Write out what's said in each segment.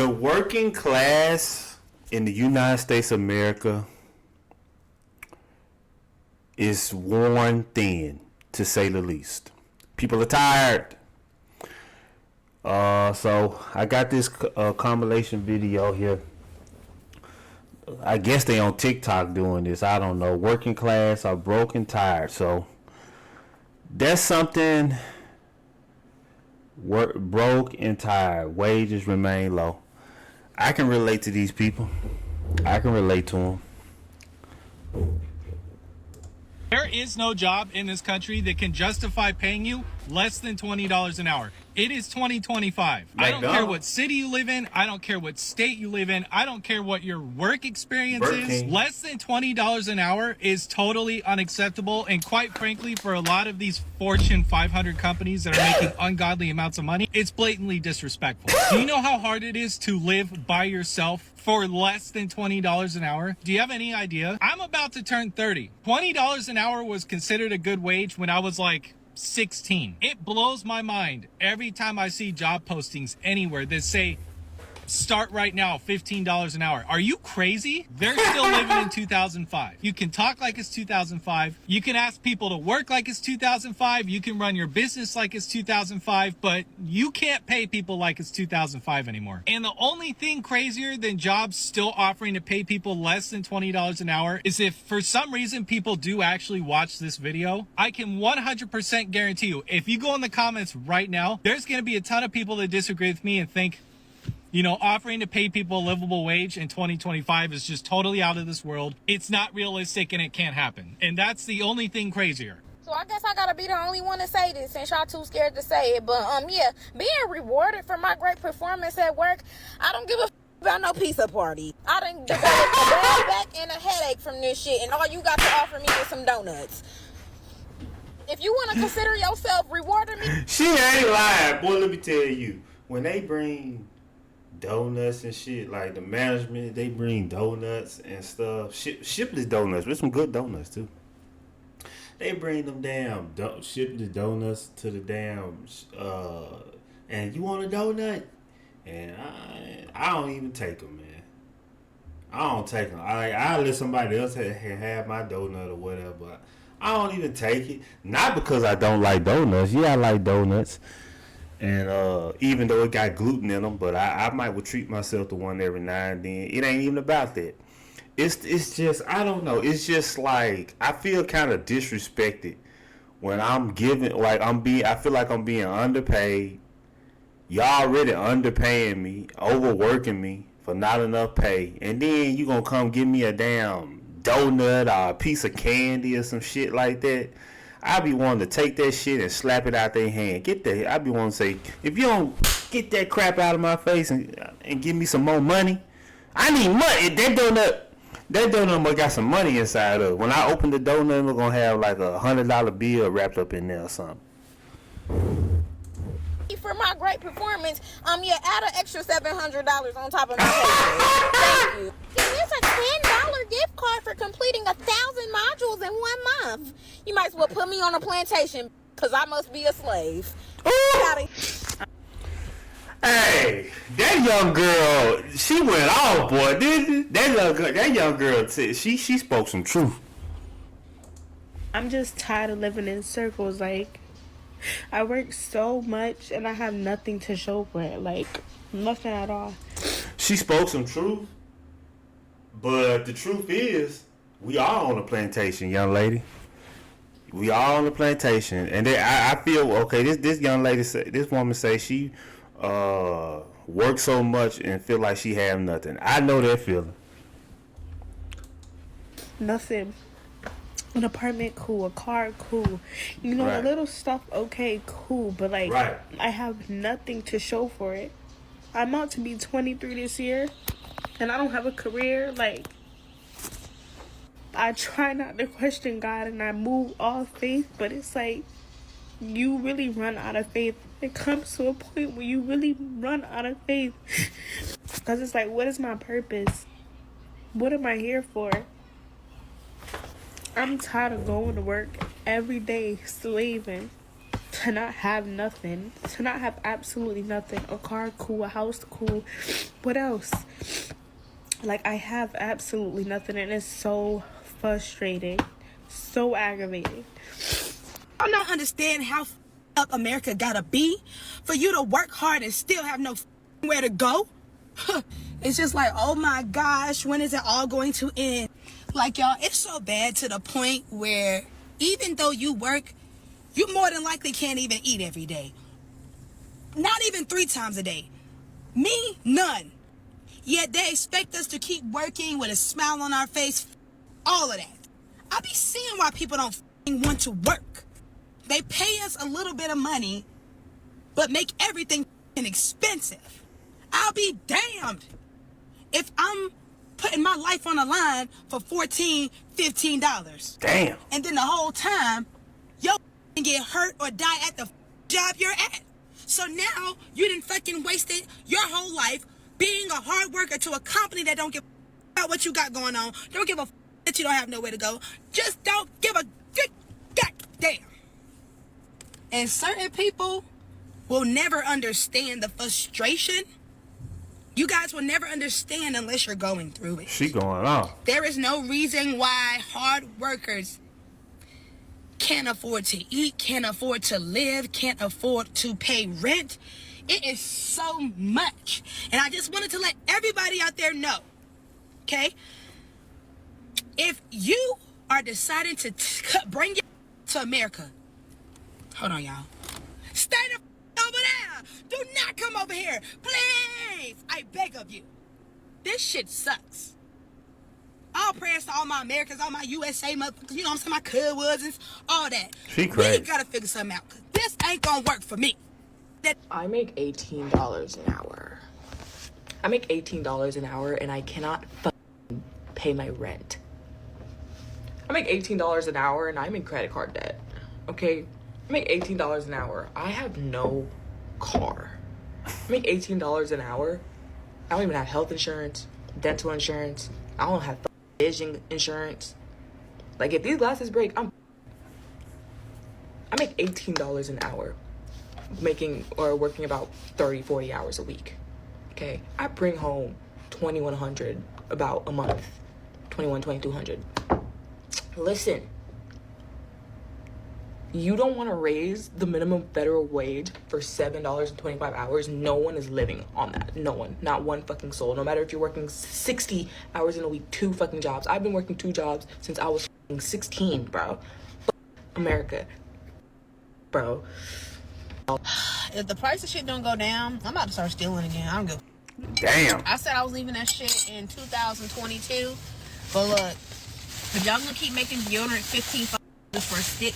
The working class in the United States of America is worn thin, to say the least. People are tired. So I got this compilation video here. I guess they on TikTok doing this. I don't know. Working class are broke and tired. So that's something. Broke and tired. Wages remain low. I can relate to these people. I can relate to them. There is no job in this country that can justify paying you less than $20 an hour. It is 2025. I don't care what city you live in. I don't care what state you live in. I don't care what your work experience is. Less than $20 an hour is totally unacceptable. And quite frankly, for a lot of these Fortune 500 companies that are making ungodly amounts of money, it's blatantly disrespectful. Do you know how hard it is to live by yourself for less than $20 an hour? Do you have any idea? I'm about to turn 30. $20 an hour was considered a good wage when I was like 16. It blows my mind every time I see job postings anywhere that say start right now, $15 an hour. Are you crazy? They're still living in 2005. You can talk like it's 2005. You can ask people to work like it's 2005. You can run your business like it's 2005, but you can't pay people like it's 2005 anymore. And the only thing crazier than jobs still offering to pay people less than $20 an hour is if for some reason people do actually watch this video, I can 100% guarantee you, if you go in the comments right now, there's going to be a ton of people that disagree with me and think, you know, offering to pay people a livable wage in 2025 is just totally out of this world. It's not realistic and it can't happen. And that's the only thing crazier. So I guess I gotta be the only one to say this since y'all too scared to say it. But yeah, being rewarded for my great performance at work, I don't give a about no pizza party. I done developed a bad back and a headache from this shit, and all you got to offer me is some donuts. If you want to consider yourself rewarding me, she ain't lying, boy. Let me tell you, when they bring donuts and shit, like the management, they bring donuts and stuff. Shipley's donuts, with some good donuts too. They bring them damn Shipley's donuts to the damn and you want a donut? And I don't even take them, man. I don't take them. I let somebody else have my donut or whatever. I don't even take it. Not because I don't like donuts. Yeah, I like donuts. And even though it got gluten in them, but I might would treat myself to one every now and then. It ain't even about that. It's just, I don't know. It's just like, I feel kind of disrespected when I'm giving, like I feel like I'm being underpaid. Y'all already underpaying me, overworking me for not enough pay. And then you gonna come give me a damn donut or a piece of candy or some shit like that. I be wanting to take that shit and slap it out their hand. I be wanting to say, if you don't get that crap out of my face and give me some more money, I need money. That donut got some money inside of it. When I open the donut, we're gonna have like $100 bill wrapped up in there or something. For my great performance, yeah, add an extra $700 on top of my pay. Thank you. Here's a $10 gift card for completing 1,000 modules in 1 month. You might as well put me on a plantation, cause I must be a slave. Hey, that young girl, she went off, boy. That young girl, she spoke some truth. I'm just tired of living in circles. Like, I work so much and I have nothing to show for it. Like, nothing at all. She spoke some truth, but the truth is, we are on a plantation, young lady. We are on a plantation, and I feel okay. This young lady, this woman say she works so much and feel like she have nothing. I know that feeling. Nothing. An apartment, cool. A car, cool. You know, right. A little stuff, okay, cool. But, like, right. I have nothing to show for it. I'm about to be 23 this year, and I don't have a career. Like, I try not to question God, and I move off faith, but it's like, you really run out of faith. It comes to a point where you really run out of faith. Because it's like, what is my purpose? What am I here for? I'm tired of going to work every day, slaving, to not have nothing, to not have absolutely nothing. A car, cool. A house, cool. What else? Like, I have absolutely nothing, and it's so frustrating, so aggravating. I don't understand how up America gotta be for you to work hard and still have no where to go. It's just like, oh my gosh, when is it all going to end? Like, y'all, it's so bad to the point where even though you work, you more than likely can't even eat every day. Not even 3 times a day. Me, none. Yet they expect us to keep working with a smile on our face. All of that. I be seeing why people don't want to work. They pay us a little bit of money, but make everything expensive. I'll be damned if I'm putting my life on the line for $14, $15. Damn. And then the whole time, yo can get hurt or die at the job you're at. So now you done fucking wasted your whole life being a hard worker to a company that don't give a about what you got going on. Don't give a that you don't have nowhere to go. Just don't give a good goddamn. And certain people will never understand the frustration. You guys will never understand unless you're going through it. She going off. There is no reason why hard workers can't afford to eat, can't afford to live, can't afford to pay rent. It is so much. And I just wanted to let everybody out there know, okay? If you are deciding to bring it to America, hold on, y'all. Stay the over there. Do not come over here. Please. I beg of you. This shit sucks. All prayers to all my Americans, all my USA motherfuckers, you know what I'm saying, my cousins, all that. She crazy. We gotta figure something out, 'cause this ain't gonna work for me. I make $18 an hour. I make $18 an hour and I cannot pay my rent. I make $18 an hour and I'm in credit card debt. Okay? I make $18 an hour. I have no car. I make $18 an hour. I don't even have health insurance, dental insurance. I don't have vision insurance. Like, if these glasses break, I make $18 an hour, making or working about 30, 40 hours a week. Okay? I bring home $2,100 about a month. $2,200. Listen. You don't want to raise the minimum federal wage for $7.25 hours. No one is living on that. No one. Not one fucking soul. No matter if you're working 60 hours in a week, 2 fucking jobs. I've been working 2 jobs since I was 16, bro. America. Bro. If the price of shit don't go down, I'm about to start stealing again. I don't go. Damn. I said I was leaving that shit in 2022. But look, if y'all gonna keep making deodorant $15 for a stick,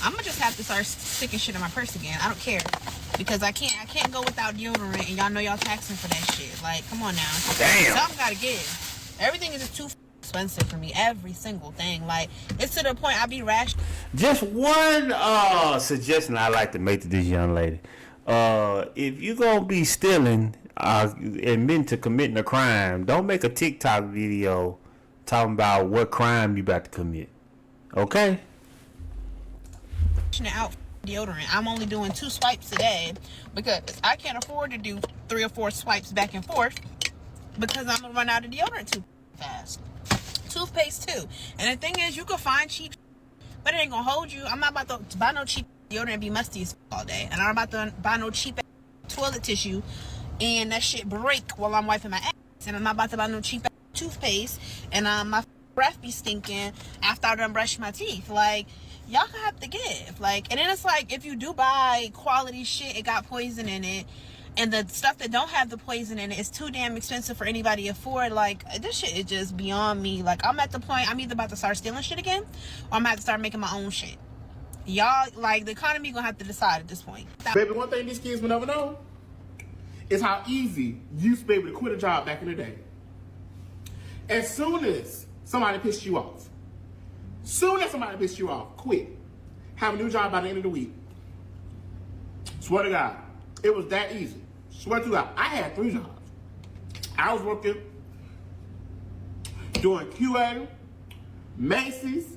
I'm gonna just have to start sticking shit in my purse again. I don't care, because I can't go without deodorant, and y'all know y'all taxing for that shit. Like, come on now. Damn. Something gotta give. Everything is just too expensive for me. Every single thing. Like, it's to the point I be rash. Just one suggestion I like to make to this young lady. If you gonna be stealing, admitting to committing a crime, don't make a TikTok video talking about what crime you about to commit. Okay? Out deodorant. I'm only doing 2 swipes a day because I can't afford to do 3 or 4 swipes back and forth, because I'm gonna run out of deodorant too fast. Toothpaste too. And the thing is, you can find cheap, but it ain't gonna hold you. I'm not about to buy no cheap deodorant and be musty as all day, and I'm about to buy no cheap toilet tissue and that shit break while I'm wiping my ass, and I'm not about to buy no cheap toothpaste and my breath be stinking after I done brush my teeth. Like, y'all have to give. Like, and then it's like, if you do buy quality shit, it got poison in it, and the stuff that don't have the poison in it is too damn expensive for anybody to afford. Like, this shit is just beyond me. Like, I'm at the point, I'm either about to start stealing shit again, or I'm about to start making my own shit. Y'all, like, the economy gonna have to decide at this point. Baby, one thing these kids will never know is how easy you used to be able to quit a job back in the day. As soon as somebody pissed you off, quit. Have a new job by the end of the week. Swear to God, it was that easy. Swear to God, I had 3 jobs. I was working, doing QA, Macy's,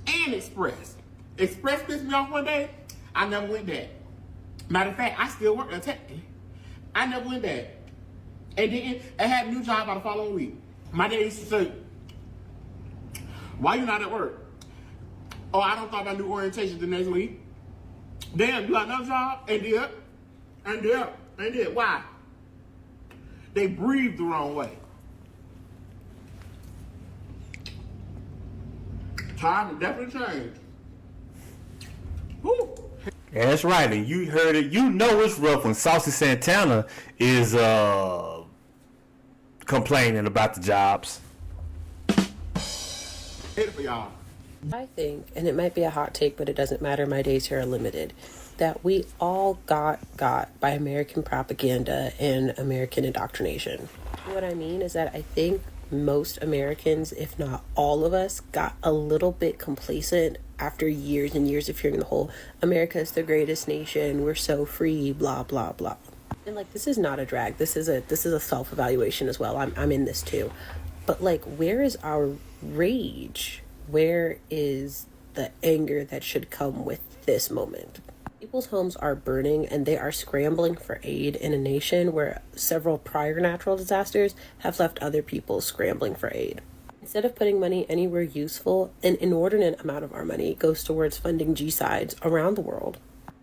and Express. Express pissed me off one day. I never went back. Matter of fact, I still work at Tech. I never went back. And I had a new job by the following week. My dad used to say, why you not at work? Oh, I don't thought about new orientation the next week. Damn, you got another job? And did. Why? They breathe the wrong way. Time definitely changed. Woo. Yeah, that's right. And you heard it. You know it's rough when Saucy Santana is complaining about the jobs. Hit it for y'all. I think, and it might be a hot take, but it doesn't matter, my days here are limited, that we all got by American propaganda and American indoctrination. What I mean is that I think most Americans, if not all of us, got a little bit complacent after years and years of hearing the whole America is the greatest nation, we're so free, blah blah blah. And like, this is not a drag, this is a self-evaluation as well. I'm in this too. But like, where is our rage? Where is the anger that should come with this moment? People's homes are burning and they are scrambling for aid in a nation where several prior natural disasters have left other people scrambling for aid. Instead of putting money anywhere useful, an inordinate amount of our money goes towards funding G-sides around the world.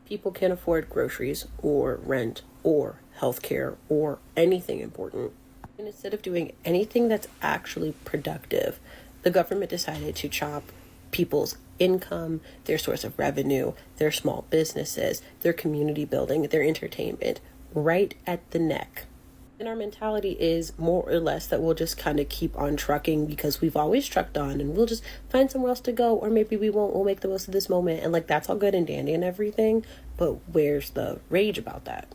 People can't afford groceries or rent or healthcare or anything important. And instead of doing anything that's actually productive, the government decided to chop people's income, their source of revenue, their small businesses, their community building, their entertainment, right at the neck. And our mentality is more or less that we'll just kind of keep on trucking because we've always trucked on, and we'll just find somewhere else to go, or maybe we won't. We'll make the most of this moment. And like, that's all good and dandy and everything, but where's the rage about that?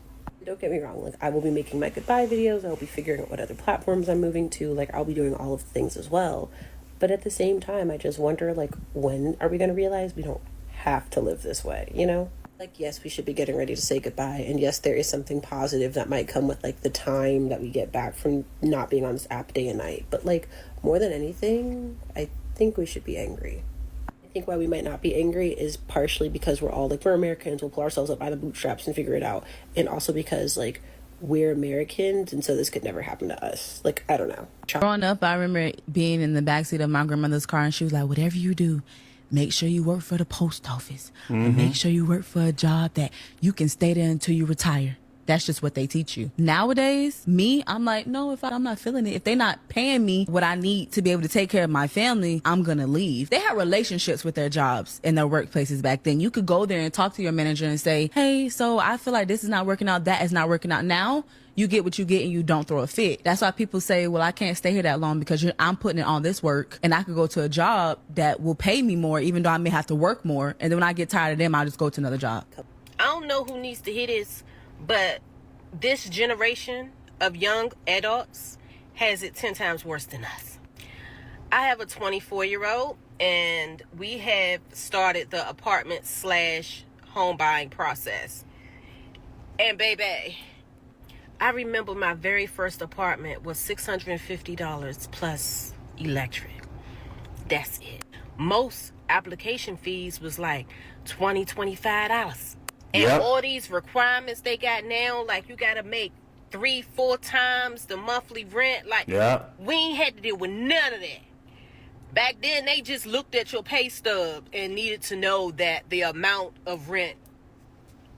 Don't get me wrong, like, I will be making my goodbye videos, I'll be figuring out what other platforms I'm moving to, like, I'll be doing all of the things as well. But at the same time, I just wonder, like, when are we going to realize we don't have to live this way, you know? Like, yes, we should be getting ready to say goodbye. And yes, there is something positive that might come with, like, the time that we get back from not being on this app day and night. But, like, more than anything, I think we should be angry. I think why we might not be angry is partially because we're all, like, we're Americans. We'll pull ourselves up by the bootstraps and figure it out. And also because, like, we're Americans, and so this could never happen to us. Like, I don't know. Growing up, I remember being in the backseat of my grandmother's car, and she was like, whatever you do, make sure you work for the post office. Or make sure you work for a job that you can stay there until you retire. That's just what they teach you. Nowadays, I'm like, no, I'm not feeling it. If they're not paying me what I need to be able to take care of my family, I'm going to leave. They had relationships with their jobs and their workplaces back then. You could go there and talk to your manager and say, hey, so I feel like this is not working out. That is not working out. Now you get what you get and you don't throw a fit. That's why people say, well, I can't stay here that long because I'm putting in all this work, and I could go to a job that will pay me more, even though I may have to work more. And then when I get tired of them, I'll just go to another job. I don't know who needs to hear this, but this generation of young adults has it 10 times worse than us. I have a 24-year-old, and we have started the apartment/home buying process. And baby, I remember my very first apartment was $650 plus electric. That's it. Most application fees was like $20, $25. And all these requirements they got now, like you gotta make 3-4 times the monthly rent. Like, we ain't had to deal with none of that. Back then, they just looked at your pay stub and needed to know that the amount of rent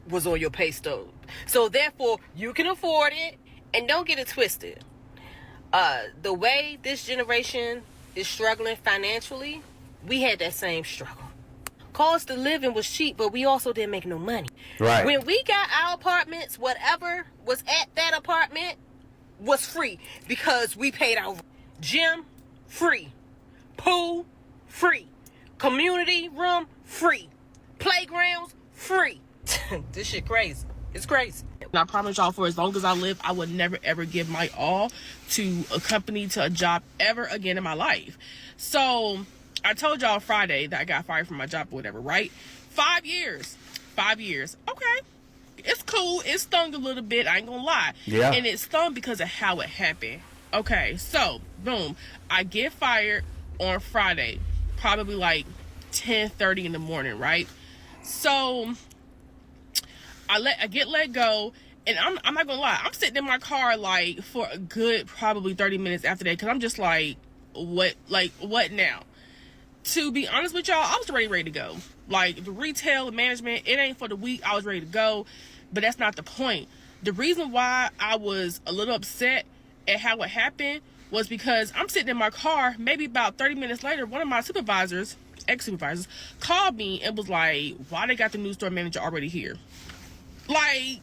was on your pay stub. So therefore, you can afford it, and don't get it twisted. The way this generation is struggling financially, we had that same struggle. Cost of living was cheap, but we also didn't make no money. Right. When we got our apartments, whatever was at that apartment was free because we paid our gym free, pool free, community room free, playgrounds free. This shit crazy. It's crazy. And I promise y'all, for as long as I live, I would never ever give my all to a company, to a job ever again in my life. So I told y'all Friday that I got fired from my job or whatever, right? 5 years. 5 years. Okay. It's cool. It stung a little bit. I ain't gonna lie. Yeah. And it stung because of how it happened. Okay. So, boom. I get fired on Friday. Probably like 10:30 in the morning, right? So, I get let go, and I'm not gonna lie, I'm sitting in my car like for a good probably 30 minutes after that, because I'm just like, what now? To be honest with y'all, I was ready to go. Like, the retail management, it ain't for the weak. I was ready to go, but that's not the point. The reason why I was a little upset at how it happened was because I'm sitting in my car, maybe about 30 minutes later, one of my supervisors, ex-supervisors, called me and was like, why they got the new store manager already here? Like,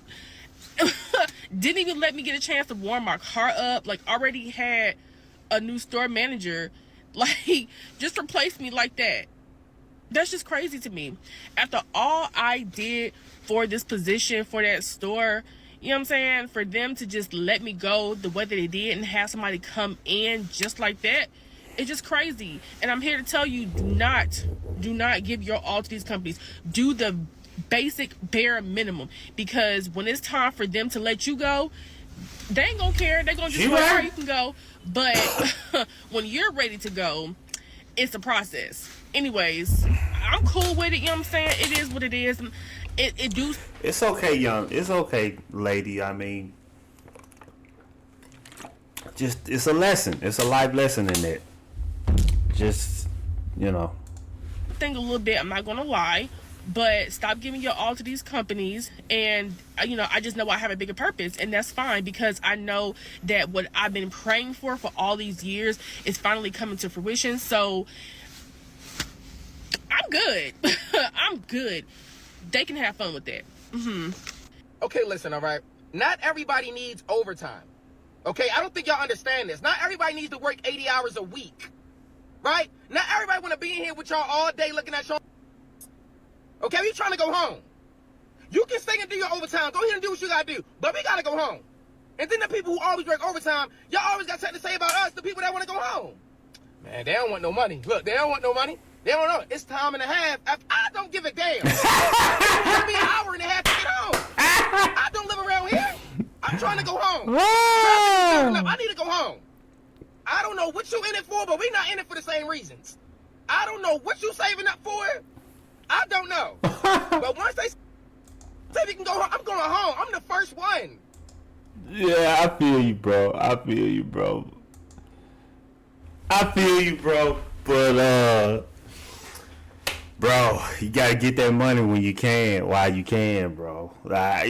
didn't even let me get a chance to warm my car up. Like, already had a new store manager, like, just replaced me like that. That's just crazy to me. After all I did for this position, for that store, you know what I'm saying? For them to just let me go the way that they did and have somebody come in just like that, it's just crazy. And I'm here to tell you, do not give your all to these companies. Do the basic bare minimum, because when it's time for them to let you go, they ain't gonna care. They're gonna just where you can go. But when you're ready to go, it's a process. Anyways, I'm cool with it. You know what I'm saying? It is what it is. It's okay, young. It's okay, lady. I mean, just, it's a lesson. It's a life lesson in that. Just, you know. Think a little bit. I'm not gonna lie. But stop giving your all to these companies, and I just know I have a bigger purpose, and that's fine, because I know that what I've been praying for all these years is finally coming to fruition. So I'm good. I'm good. They can have fun with that. Okay, listen, all right. Not everybody needs overtime. Okay, I don't think y'all understand this. Not everybody needs to work 80 hours a week, right? Not everybody want to be in here with y'all all day looking at y'all. Okay, we trying to go home. You can stay and do your overtime. Go ahead and do what you gotta do. But we gotta go home. And then the people who always work overtime, y'all always got something to say about us, the people that want to go home. Man, they don't want no money. Look, they don't want no money. They don't know. It's time and a half. I don't give a damn. It took me an hour and a half to get home. I don't live around here. I'm trying to go home. I need to go home. I don't know what you in it for, but we not in it for the same reasons. I don't know what you saving up for. I don't know. But once they say we can go home, I'm going home. I'm the first one. Yeah, I feel you, bro. But, bro, you gotta get that money when you can, while you can, bro. I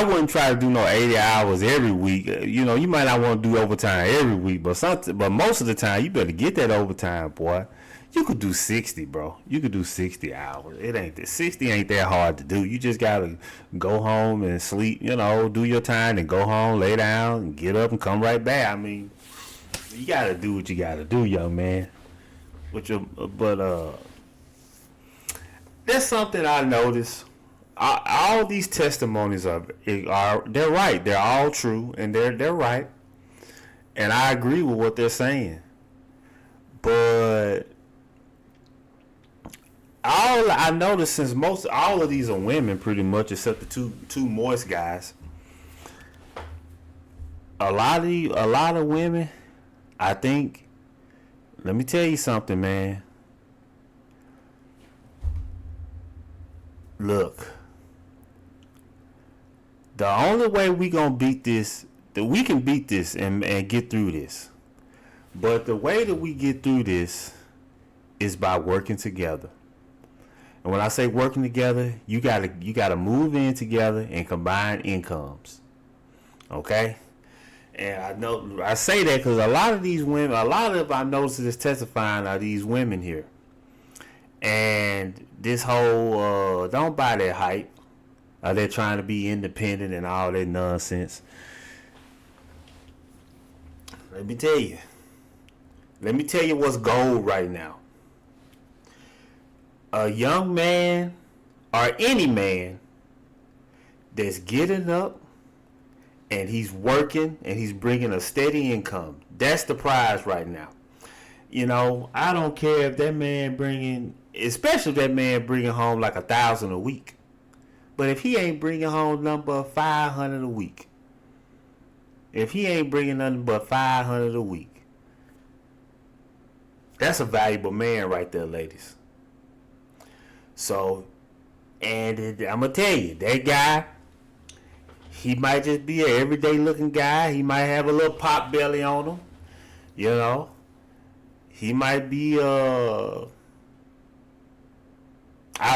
wouldn't try to do no 80 hours every week. You might not want to do overtime every week, but most of the time, you better get that overtime, boy. You could do 60, bro. You could do 60 hours. 60 ain't that hard to do. You just gotta go home and sleep, do your time and go home, lay down, and get up and come right back. I mean, you gotta do what you gotta do, young man. But that's something I noticed. All these testimonies are they're right. They're all true, and they're right, and I agree with what they're saying. But all I noticed, since all of these are women, pretty much, except the two moist guys. A lot of women, I think. Let me tell you something, man. Look. The only way we gonna beat this, that we can beat this and get through this. But the way that we get through this is by working together. And when I say working together, you gotta move in together and combine incomes. Okay? And I say that because a lot of these women, I notice is testifying are these women here. And this whole don't buy that hype. They're trying to be independent and all that nonsense. Let me tell you what's gold right now. A young man or any man that's getting up and he's working and he's bringing a steady income. That's the prize right now. I don't care if that man especially if that man bringing home like $1,000 a week. But if he ain't bringing home nothing but $500 a week, that's a valuable man right there, ladies. So, and I'm gonna tell you, that guy, he might just be an everyday looking guy. He might have a little pot belly on him, you know. He might be I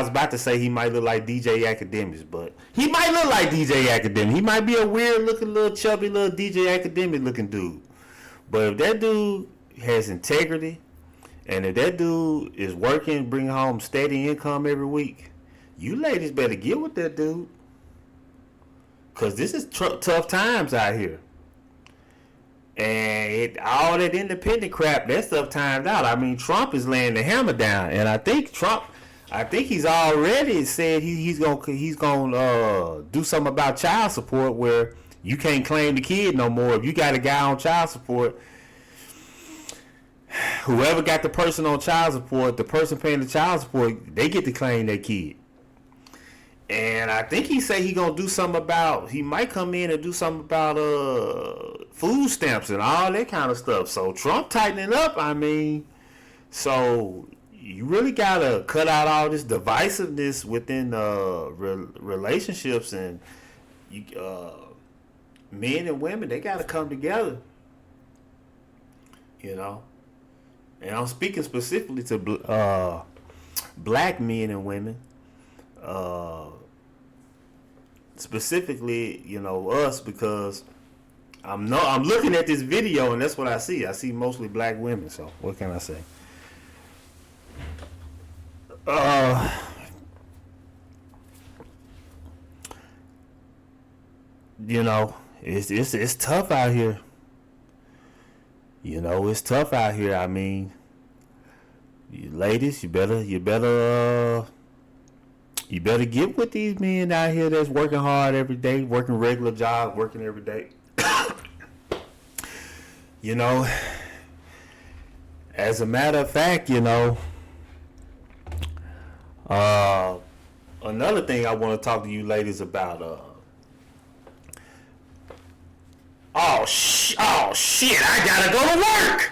was about to say he might look like DJ Academics, but he might look like DJ Academics. He might be a weird looking little chubby little DJ Academic looking dude. But if that dude has integrity, and if that dude is working, bringing home steady income every week, you ladies better get with that dude. Because this is tough times out here. And all that independent crap, that stuff timed out. I mean, Trump is laying the hammer down. And I think he's already said he's gonna do something about child support, where you can't claim the kid no more. If you got a guy on child support, whoever got the person on child support, the person paying the child support, they get to claim their kid. And I think he said he might come in and do something about food stamps and all that kind of stuff. So Trump tightening up, I mean, so you really gotta cut out all this divisiveness within relationships, and men and women, they gotta come together, you know. And I'm speaking specifically to black men and women, specifically, you know, us, because I'm looking at this video and that's what I see. I see mostly black women. So what can I say? You know, it's tough out here. You know, it's tough out here. I mean, you ladies, you better get with these men out here that's working hard every day, working regular jobs, working every day. You know, as a matter of fact, you know, another thing I want to talk to you ladies about, oh shit, I gotta go to work.